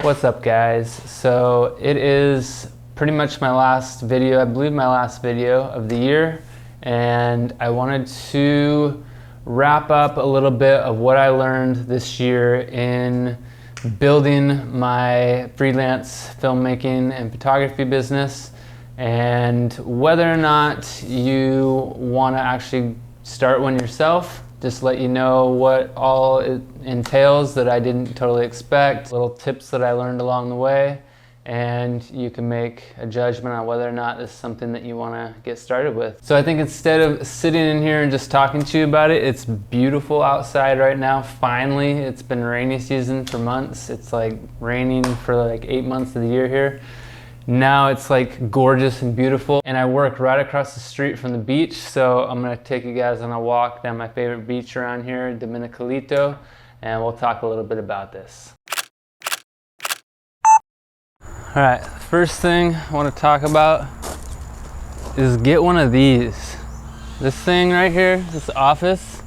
What's up, guys? So it is pretty much my last video, I believe my last video of the year, and I wanted to wrap up a little bit of what I learned this year in building my freelance filmmaking and photography business, and whether or not you want to actually start one yourself. Just let you know what all it entails that I didn't totally expect, little tips that I learned along the way, and you can make a judgment on whether or not this is something that you want to get started with. So I think instead of sitting in here and just talking to you about it, it's beautiful outside right now. Finally, it's been rainy season for months. It's like raining for like 8 months of the year here. Now it's like gorgeous and beautiful, and I work right across the street from the beach, so I'm gonna take you guys on a walk down my favorite beach around here, Dominicalito, and we'll talk a little bit about this. All right, first thing I want to talk about is get one of these. This thing right here, this office,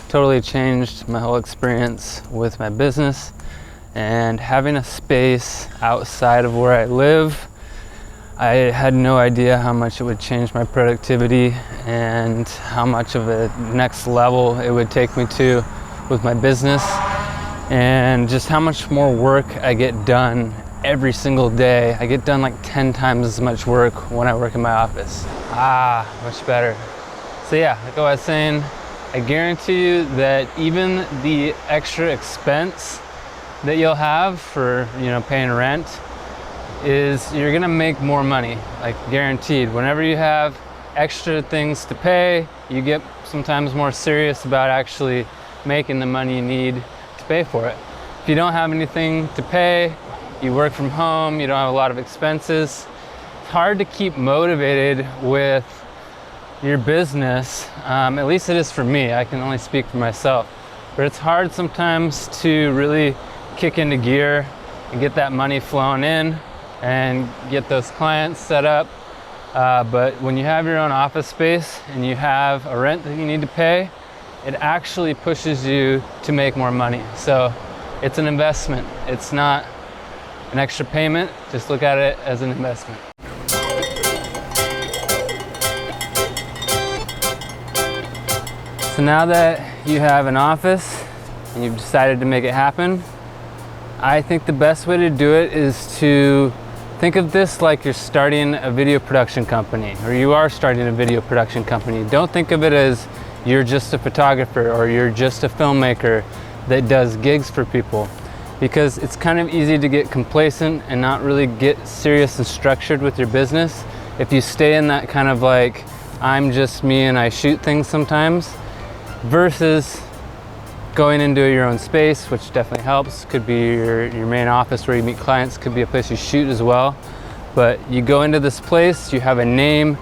totally changed my whole experience with my business, and having a space outside of where I live, I had no idea how much it would change my productivity and how much of a next level it would take me to with my business, and just how much more work I get done every single day. I get done like 10 times as much work when I work in my office. Much better. So yeah, like I was saying, I guarantee you that even the extra expense that you'll have for, paying rent is you're gonna make more money, like guaranteed. Whenever you have extra things to pay, you get sometimes more serious about actually making the money you need to pay for it. If you don't have anything to pay, you work from home, you don't have a lot of expenses, it's hard to keep motivated with your business. At least it is for me. I can only speak for myself. But it's hard sometimes to really kick into gear and get that money flowing in and get those clients set up. But when you have your own office space and you have a rent that you need to pay, it actually pushes you to make more money. So it's an investment. It's not an extra payment. Just look at it as an investment. So now that you have an office and you've decided to make it happen, I think the best way to do it is to think of this like you're starting a video production company, or you are starting a video production company. Don't think of it as you're just a photographer or you're just a filmmaker that does gigs for people, because it's kind of easy to get complacent and not really get serious and structured with your business if you stay in that kind of like, I'm just me and I shoot things sometimes, versus going into your own space, which definitely helps. Could be your main office where you meet clients, could be a place you shoot as well. But you go into this place, you have a name,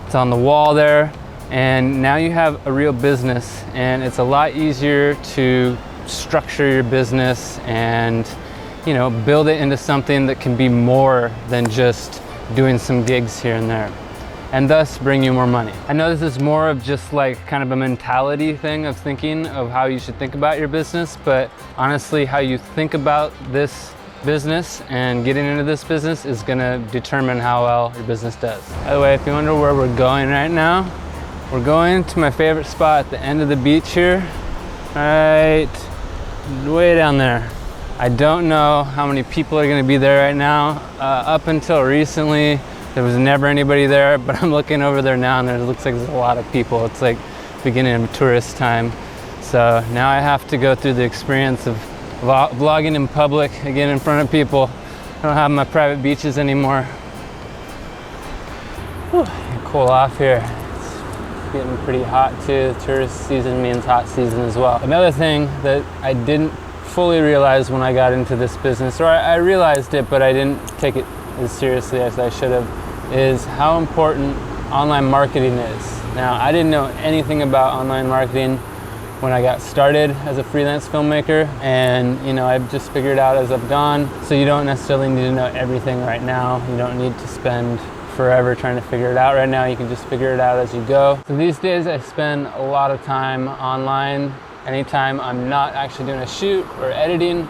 it's on the wall there, and now you have a real business, and it's a lot easier to structure your business and build it into something that can be more than just doing some gigs here and there, and thus bring you more money. I know this is more of just like kind of a mentality thing of thinking of how you should think about your business, but honestly, how you think about this business and getting into this business is gonna determine how well your business does. By the way, if you wonder where we're going right now, we're going to my favorite spot at the end of the beach here, right way down there. I don't know how many people are gonna be there right now. Up until recently, there was never anybody there, but I'm looking over there now and it looks like there's a lot of people. It's like beginning of tourist time. So now I have to go through the experience of vlogging in public, again in front of people. I don't have my private beaches anymore. Whew, cool off here. It's getting pretty hot too. Tourist season means hot season as well. Another thing that I didn't fully realize when I got into this business, or I realized it, but I didn't take it as seriously as I should have, is how important online marketing is. Now, I didn't know anything about online marketing when I got started as a freelance filmmaker, and I've just figured out as I've gone. So you don't necessarily need to know everything right now. You don't need to spend forever trying to figure it out right now. You can just figure it out as you go. So these days I spend a lot of time online. Anytime I'm not actually doing a shoot or editing,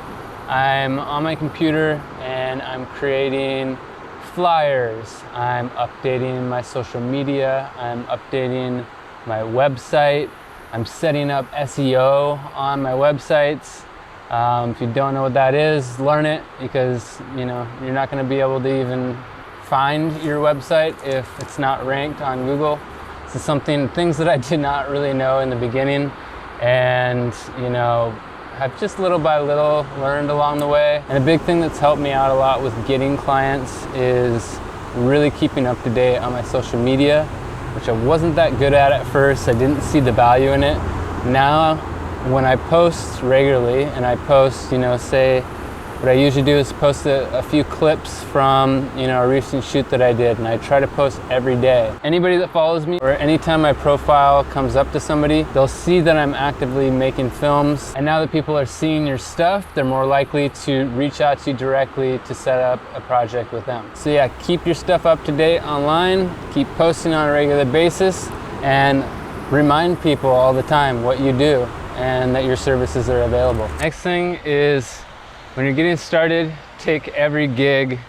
I'm on my computer and I'm creating flyers. I'm updating my social media. I'm updating my website. I'm setting up SEO on my websites. If you don't know what that is, learn it, because you're not going to be able to even find your website if it's not ranked on Google. This is things that I did not really know in the beginning, and have just little by little learned along the way. And a big thing that's helped me out a lot with getting clients is really keeping up to date on my social media, which I wasn't that good at first. I didn't see the value in it. Now, when I post regularly, and I post, say, what I usually do is post a few clips from, a recent shoot that I did, and I try to post every day. Anybody that follows me, or anytime my profile comes up to somebody, they'll see that I'm actively making films. And now that people are seeing your stuff, they're more likely to reach out to you directly to set up a project with them. So yeah, keep your stuff up to date online, keep posting on a regular basis, and remind people all the time what you do and that your services are available. Next thing is, when you're getting started, take every gig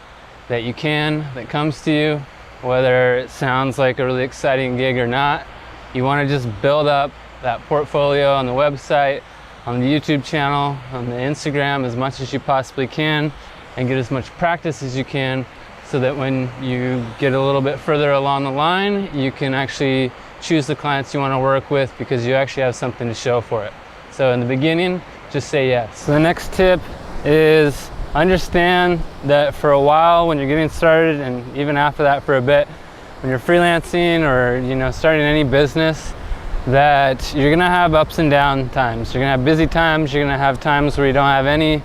that you can that comes to you, whether it sounds like a really exciting gig or not. You want to just build up that portfolio on the website, on the YouTube channel, on the Instagram as much as you possibly can, and get as much practice as you can, so that when you get a little bit further along the line, you can actually choose the clients you want to work with, because you actually have something to show for it. So in the beginning, just say yes. So the next tip is understand that for a while when you're getting started, and even after that for a bit, when you're freelancing or starting any business, that you're gonna have ups and down times. You're gonna have busy times, you're gonna have times where you don't have any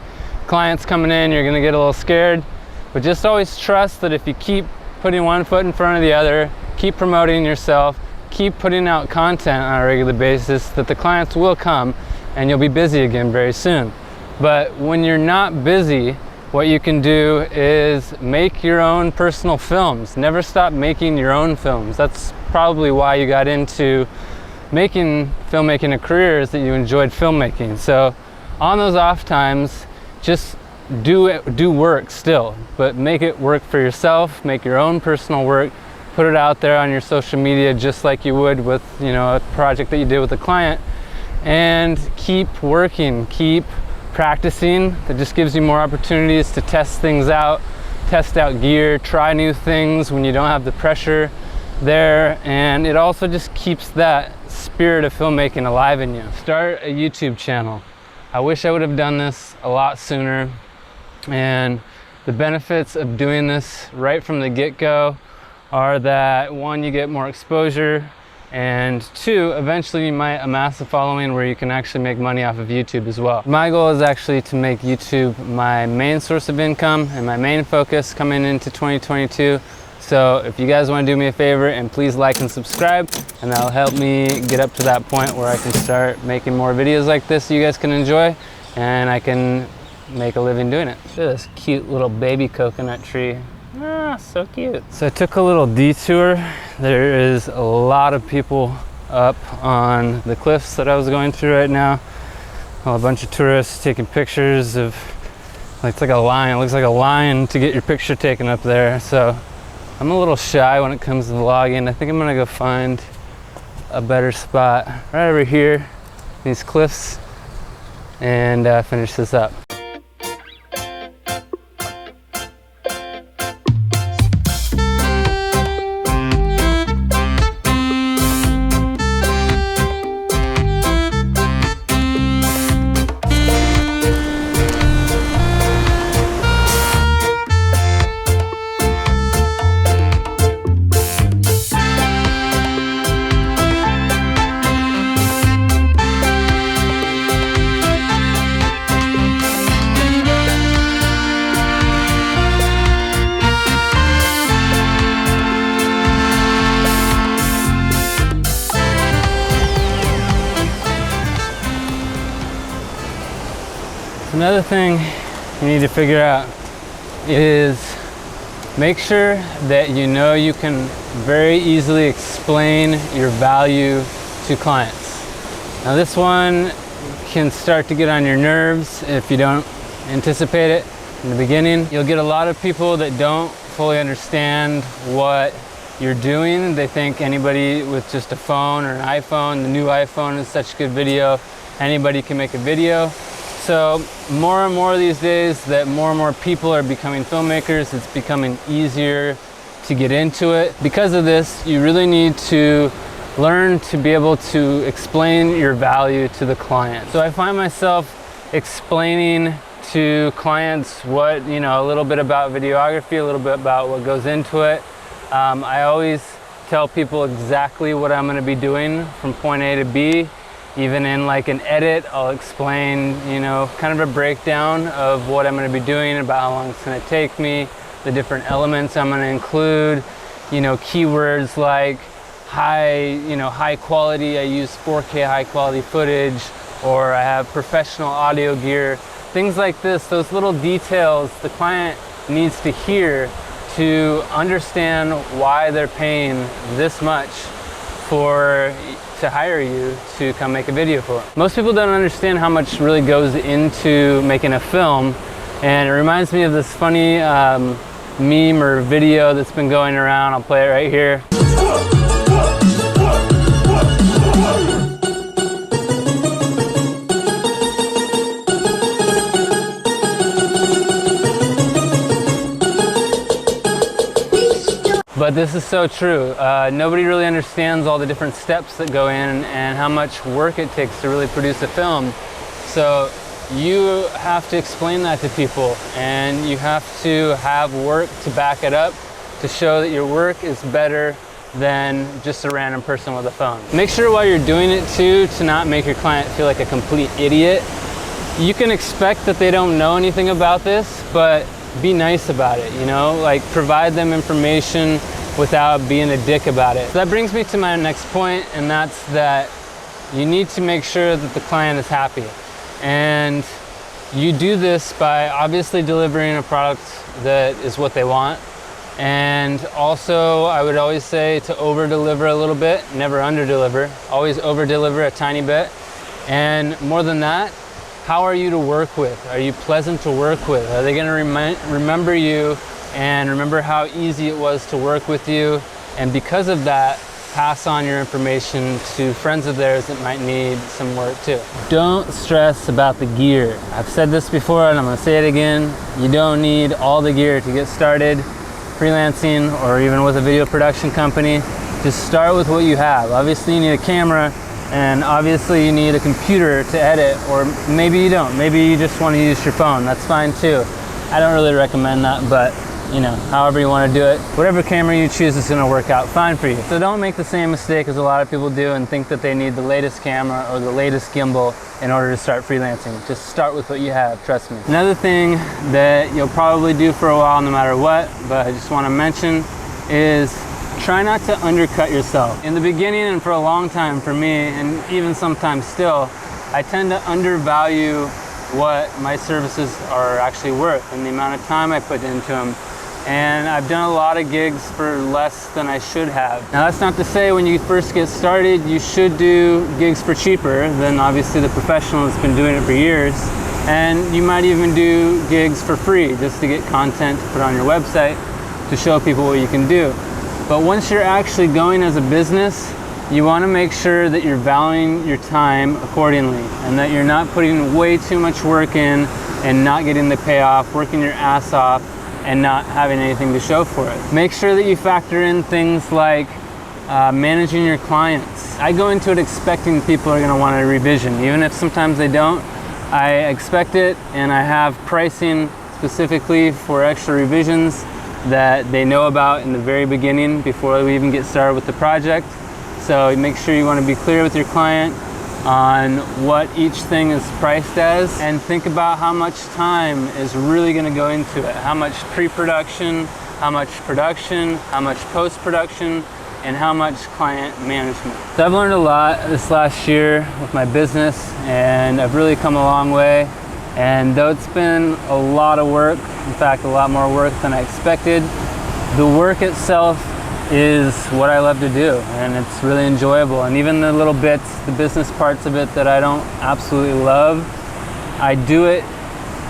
clients coming in, you're gonna get a little scared. But just always trust that if you keep putting one foot in front of the other, keep promoting yourself, keep putting out content on a regular basis, that the clients will come and you'll be busy again very soon. But when you're not busy, what you can do is make your own personal films. Never stop making your own films. That's probably why you got into making filmmaking a career, is that you enjoyed filmmaking. So on those off times, just do work still, but make it work for yourself. Make your own personal work. Put it out there on your social media just like you would with a project that you did with a client, and keep working, keep practicing. That just gives you more opportunities to test things out, test out gear, try new things when you don't have the pressure there, and it also just keeps that spirit of filmmaking alive in you. Start a YouTube channel. I wish I would have done this a lot sooner, and the benefits of doing this right from the get-go are that, one, you get more exposure, and two, eventually you might amass a following where you can actually make money off of YouTube as well. My goal is actually to make YouTube my main source of income and my main focus coming into 2022. So if you guys want to do me a favor, and please like and subscribe, and that'll help me get up to that point where I can start making more videos like this so you guys can enjoy, and I can make a living doing it. Look at this cute little baby coconut tree. Ah, so cute. So I took a little detour. There is a lot of people up on the cliffs that I was going through right now. Well, a bunch of tourists taking pictures of, it's like a lion. It looks like a lion to get your picture taken up there. So I'm a little shy when it comes to vlogging. I think I'm gonna go find a better spot right over here, these cliffs, and finish this up. Another thing you need to figure out is make sure that you can very easily explain your value to clients. Now this one can start to get on your nerves if you don't anticipate it in the beginning. You'll get a lot of people that don't fully understand what you're doing. They think anybody with just a phone or an iPhone, the new iPhone is such good video, anybody can make a video. So more and more these days that more and more people are becoming filmmakers, it's becoming easier to get into it. Because of this, you really need to learn to be able to explain your value to the client. So I find myself explaining to clients what, a little bit about videography, a little bit about what goes into it. I always tell people exactly what I'm going to be doing from point A to B. Even in like an edit, I'll explain, kind of a breakdown of what I'm going to be doing, about how long it's going to take me, the different elements I'm going to include, keywords like high quality. I use 4K high quality footage, or I have professional audio gear, things like this. Those little details the client needs to hear to understand why they're paying this much to hire you to come make a video for them. Most people don't understand how much really goes into making a film, and it reminds me of this funny meme or video that's been going around. I'll play it right here. But this is so true. Nobody really understands all the different steps that go in and how much work it takes to really produce a film. So you have to explain that to people, and you have to have work to back it up to show that your work is better than just a random person with a phone. Make sure while you're doing it too to not make your client feel like a complete idiot. You can expect that they don't know anything about this, but be nice about it, like provide them information without being a dick about it. So that brings me to my next point, and that's that you need to make sure that the client is happy. And you do this by obviously delivering a product that is what they want. And also, I would always say to over-deliver a little bit, never under-deliver. Always over-deliver a tiny bit. And more than that, how are you to work with? Are you pleasant to work with? Are they going to remember you and remember how easy it was to work with you? And because of that, pass on your information to friends of theirs that might need some work too. Don't stress about the gear. I've said this before and I'm going to say it again. You don't need all the gear to get started freelancing or even with a video production company. Just start with what you have. Obviously you need a camera, and obviously you need a computer to edit, or maybe you don't. Maybe you just want to use your phone. That's fine too. I don't really recommend that, but however you want to do it, whatever camera you choose is going to work out fine for you. So don't make the same mistake as a lot of people do and think that they need the latest camera or the latest gimbal in order to start freelancing. Just start with what you have, trust me. Another thing that you'll probably do for a while no matter what, but I just want to mention, is try not to undercut yourself. In the beginning and for a long time for me, and even sometimes still, I tend to undervalue what my services are actually worth and the amount of time I put into them. And I've done a lot of gigs for less than I should have. Now that's not to say when you first get started you should do gigs for cheaper than obviously the professional that's been doing it for years. And you might even do gigs for free just to get content to put on your website to show people what you can do. But once you're actually going as a business, you want to make sure that you're valuing your time accordingly and that you're not putting way too much work in and not getting the payoff, working your ass off and not having anything to show for it. Make sure that you factor in things like managing your clients. I go into it expecting people are going to want a revision, even if sometimes they don't. I expect it, and I have pricing specifically for extra revisions that they know about in the very beginning before we even get started with the project. So make sure you want to be clear with your client on what each thing is priced as, and think about how much time is really going to go into it. How much pre-production, how much production, how much post-production, and how much client management. So I've learned a lot this last year with my business, and I've really come a long way. And though it's been a lot of work, in fact a lot more work than I expected, the work itself is what I love to do, and it's really enjoyable. And even the little bits, the business parts of it that I don't absolutely love, I do it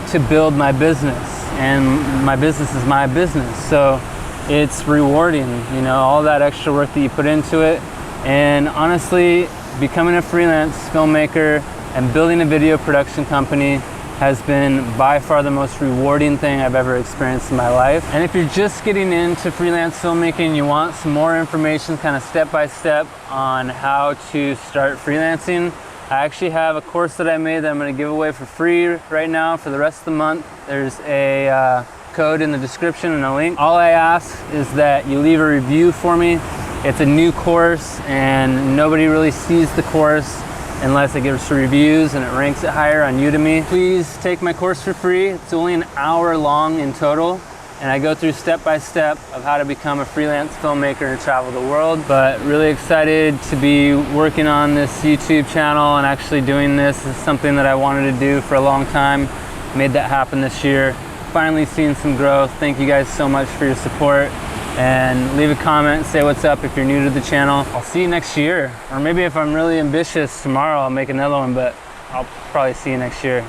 to build my business, and my business is my business. So it's rewarding, you know, all that extra work that you put into it. And honestly, becoming a freelance filmmaker and building a video production company has been by far the most rewarding thing I've ever experienced in my life. And if you're just getting into freelance filmmaking, you want some more information, kind of step by step on how to start freelancing, I actually have a course that I made that I'm going to give away for free right now for the rest of the month. There's a code in the description and a link. All I ask is that you leave a review for me. It's a new course and nobody really sees the course unless it gives reviews and it ranks it higher on Udemy. Please take my course for free. It's only an hour long in total, and I go through step by step of how to become a freelance filmmaker and travel the world. But really excited to be working on this YouTube channel and actually doing this. This is something that I wanted to do for a long time. Made that happen this year. Finally seeing some growth. Thank you guys so much for your support. And leave a comment, say what's up if you're new to the channel. I'll see you next year. Or maybe if I'm really ambitious tomorrow, I'll make another one, but I'll probably see you next year.